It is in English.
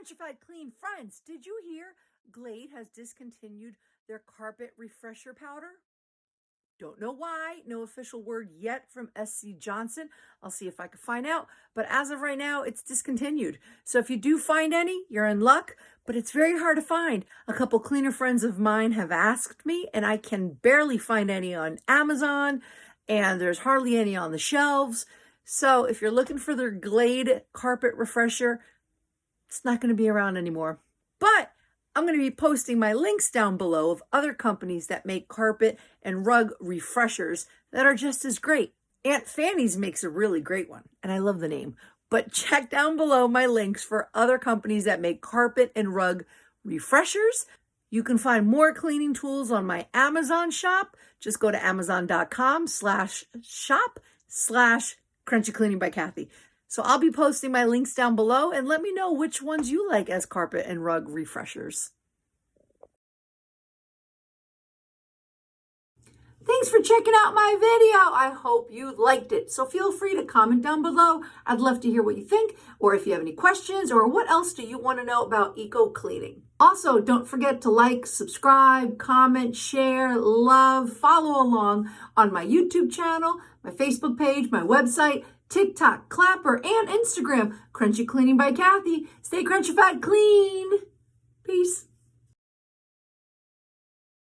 Crunchified Clean friends, did you hear Glade has discontinued their carpet refresher powder? Don't know why, no official word yet from SC Johnson. I'll see if I can find out, but as of right now, it's discontinued. So if you do find any, you're in luck, but it's very hard to find. A couple cleaner friends of mine have asked me, and I can barely find any on Amazon, and there's hardly any on the shelves. So if you're looking for their Glade carpet refresher, it's not going to be around anymore. But I'm going to be posting my links down below of other companies that make carpet and rug refreshers that are just as great. Aunt Fanny's makes a really great one, and I love the name. But check down below my links for other companies that make carpet and rug refreshers. You can find more cleaning tools on my Amazon shop. Just go to amazon.com/shop/Crunchy Cleaning by Kathy. So I'll be posting my links down below, and let me know which ones you like as carpet and rug refreshers. Thanks for checking out my video. I hope you liked it. So feel free to comment down below. I'd love to hear what you think, or if you have any questions, or what else do you want to know about eco cleaning. Also, don't forget to like, subscribe, comment, share, love, follow along on my YouTube channel, my Facebook page, my website, TikTok, Clapper, and Instagram. Crunchy Cleaning by Kathy. Stay crunchified clean. Peace.